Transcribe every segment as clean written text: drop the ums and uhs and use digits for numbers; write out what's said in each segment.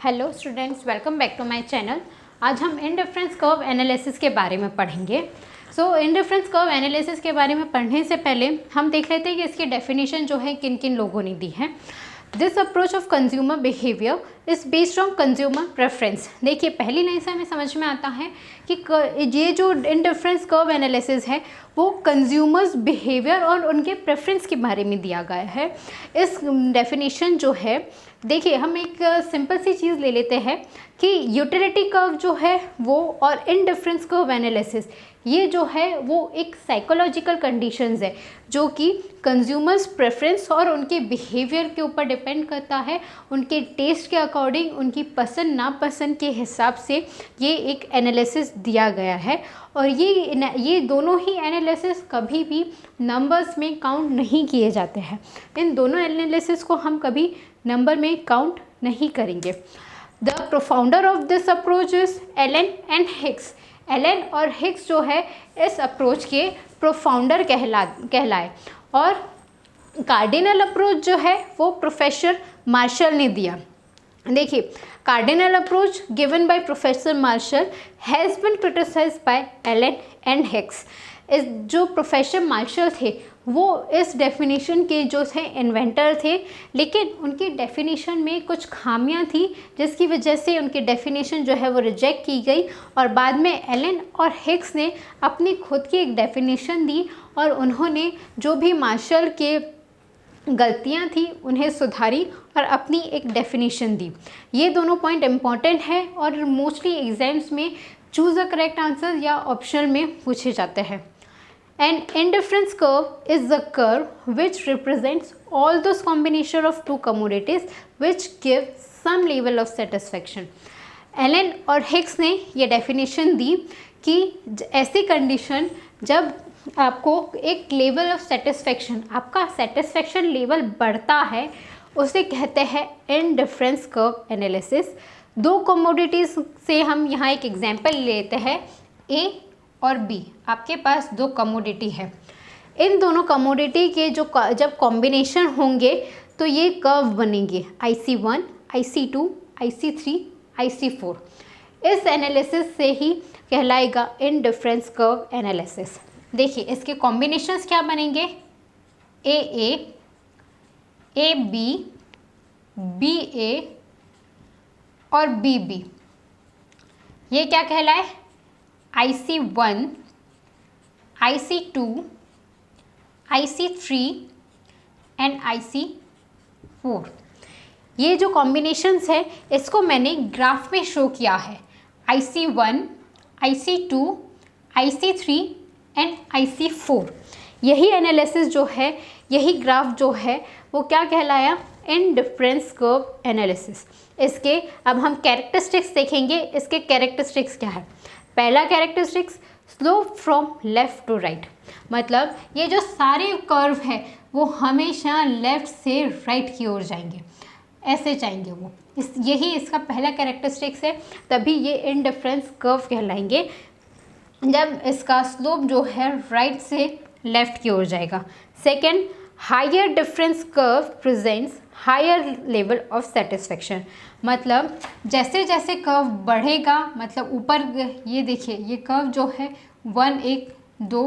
Hello students, welcome back to my channel. आज हम indifference curve analysis के बारे में पढ़ेंगे। इंडिफरेंस कर्व एनालिसिस के बारे में पढ़ने से पहले हम देख लेते हैं कि इसकी डेफिनेशन जो है किन किन लोगों ने दी है। This approach of consumer behaviour is based on consumer preference. देखिए, पहली लाइन से हमें समझ में आता है कि ये जो इंडिफरेंस कर्व एनालिसिस है वो कंज्यूमर्स बिहेवियर और उनके प्रेफरेंस के बारे में दिया गया है। इस डेफिनेशन जो है, देखिए हम एक सिंपल सी चीज़ ले लेते हैं कि यूटिलिटी कर्व जो है वो और इंडिफरेंस कर्व एनालिसिस, ये जो है वो एक साइकोलॉजिकल कंडीशंस है जो कि कंज्यूमर्स प्रेफरेंस और उनके बिहेवियर के ऊपर डिपेंड करता है। उनके टेस्ट के अकॉर्डिंग, उनकी पसंद नापसंद के हिसाब से ये एक एनालिसिस दिया गया है। और ये दोनों ही एनालिसिस कभी भी नंबर्स में काउंट नहीं किए जाते हैं। इन दोनों एनालिसिस को हम कभी नंबर में काउंट नहीं करेंगे। The propounder of this approach is Allen and Hicks. Allen और हिक्स जो है इस अप्रोच के प्रोफाउंडर कहलाए और कार्डिनल अप्रोच जो है वो प्रोफेसर मार्शल ने दिया। देखिए, cardinal approach given by professor Marshall has been criticised by Allen and Hicks. इस जो प्रोफेसर मार्शल थे वो इस डेफिनेशन के जो थे इन्वेंटर थे, लेकिन उनकी डेफिनेशन में कुछ खामियां थी जिसकी वजह से उनकी डेफिनेशन जो है वो रिजेक्ट की गई। और बाद में एलन और हिक्स ने अपनी खुद की एक डेफिनेशन दी और उन्होंने जो भी मार्शल के गलतियां थी उन्हें सुधारी और अपनी एक डेफिनेशन दी। ये दोनों पॉइंट इम्पॉर्टेंट है और मोस्टली एग्जाम्स में चूज़ अ करेक्ट आंसर या ऑप्शन में पूछे जाते हैं। An indifference curve is the curve which represents all those combination of two commodities which give some level of satisfaction. Allen और हिक्स ने ये डेफिनेशन दी कि ऐसी कंडीशन जब आपको एक लेवल ऑफ सेटिस्फेक्शन, आपका सेटिस्फेक्शन लेवल बढ़ता है, उसे कहते हैं इंडिफरेंस कर्व एनालिसिस। दो कमोडिटीज़ से हम यहाँ एक एग्जांपल लेते हैं, ए और बी। आपके पास दो कमोडिटी है। इन दोनों कमोडिटी के जो जब कॉम्बिनेशन होंगे तो ये कर्व बनेंगे IC1, IC2, IC3, IC4। इस एनालिसिस से ही कहलाएगा इंडिफरेंस कर्व एनालिसिस। देखिए, इसके कॉम्बिनेशंस क्या बनेंगे, AA, AB, BA और BB। ये क्या कहलाए, IC1, IC2, IC3 and IC4। ये जो कॉम्बिनेशंस है इसको मैंने ग्राफ में शो किया है। IC1, IC2, IC3 and IC4। यही एनालिसिस जो है, यही ग्राफ जो है वो क्या कहलाया, इंडिफरेंस कर्व एनालिसिस। इसके अब हम कैरेक्टरिस्टिक्स देखेंगे। इसके कैरेक्टरिस्टिक्स क्या है। पहला characteristics, slope from left to right. मतलब ये जो सारे कर्व है वो हमेशा लेफ़्ट से राइट की ओर जाएंगे, ऐसे जाएंगे वो। यही इसका पहला कैरेक्टरिस्टिक्स है, तभी ये इंडिफरेंस कर्व कहलाएंगे जब इसका स्लोप जो है राइट से लेफ़्ट की ओर जाएगा। Second, higher difference curve presents higher level of satisfaction. मतलब जैसे जैसे कर्व बढ़ेगा, मतलब ऊपर, ये देखिए ये कर्व जो है 1, 1, 2,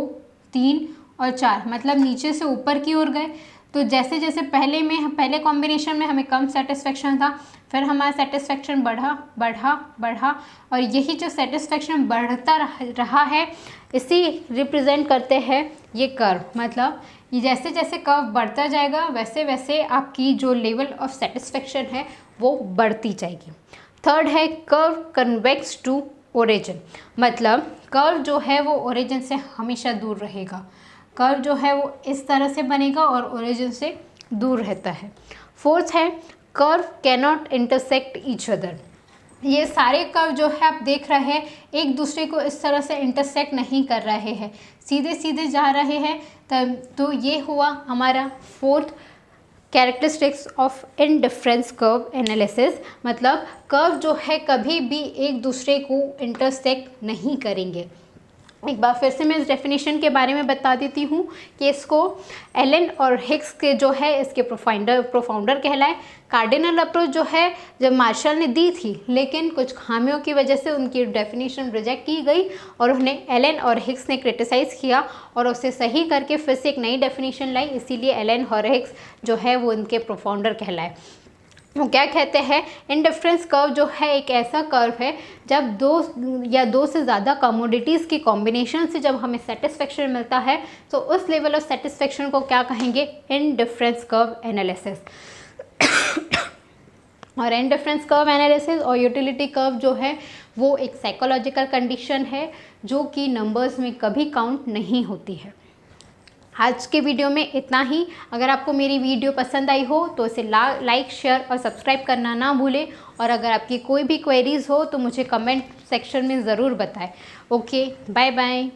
3 और 4, मतलब नीचे से ऊपर की ओर गए। तो जैसे जैसे पहले कॉम्बिनेशन में हमें कम सेटिस्फेक्शन था, फिर हमारा सेटिस्फेक्शन बढ़ा और यही जो सेटिस्फेक्शन बढ़ता रहा है इसी रिप्रेजेंट करते हैं ये कर्व। मतलब ये जैसे जैसे कर्व बढ़ता जाएगा वैसे वैसे आपकी जो लेवल ऑफ सेटिस्फेक्शन है वो बढ़ती जाएगी। थर्ड है कर्व कन्वेक्स टू ओरिजिन। मतलब कर्व जो है वो ओरिजिन से हमेशा दूर रहेगा। कर्व जो है वो इस तरह से बनेगा और ओरिजिन से दूर रहता है। फोर्थ है curve can not intersect each other. ये सारे कर्व जो है आप देख रहे हैं एक दूसरे को इस तरह से इंटरसेक्ट नहीं कर रहे हैं, सीधे सीधे जा रहे हैं। तब तो ये हुआ हमारा fourth characteristics of indifference curve analysis. मतलब कर्व जो है कभी भी एक दूसरे को इंटरसेक्ट नहीं करेंगे। एक बार फिर से मैं इस डेफिनेशन के बारे में बता देती हूँ कि इसको एलन और हिग्स के जो है इसके प्रोफाउंडर कहलाए। कार्डिनल अप्रोच जो है जब मार्शल ने दी थी, लेकिन कुछ खामियों की वजह से उनकी डेफिनेशन रिजेक्ट की गई और उन्हें एलन और हिग्स ने क्रिटिसाइज़ किया और उसे सही करके फिर से एक नई डेफिनेशन लाई, इसीलिए एलन और हिग्स जो है वो इनके प्रोफाउंडर कहलाए। वो क्या कहते हैं, इंडिफरेंस कर्व जो है एक ऐसा कर्व है जब दो से ज़्यादा कमोडिटीज़ की कॉम्बिनेशन से जब हमें सेटिस्फेक्शन मिलता है तो उस लेवल ऑफ सेटिस्फेक्शन को क्या कहेंगे, इंडिफरेंस कर्व एनालिसिस। और इंडिफरेंस कर्व एनालिसिस और यूटिलिटी कर्व जो है वो एक साइकोलॉजिकल कंडीशन है जो कि नंबर्स में कभी काउंट नहीं होती है। आज के वीडियो में इतना ही। अगर आपको मेरी वीडियो पसंद आई हो तो इसे लाइक, शेयर और सब्सक्राइब करना ना भूलें। और अगर आपकी कोई भी क्वेरीज़ हो तो मुझे कमेंट सेक्शन में ज़रूर बताएं। Okay, bye bye.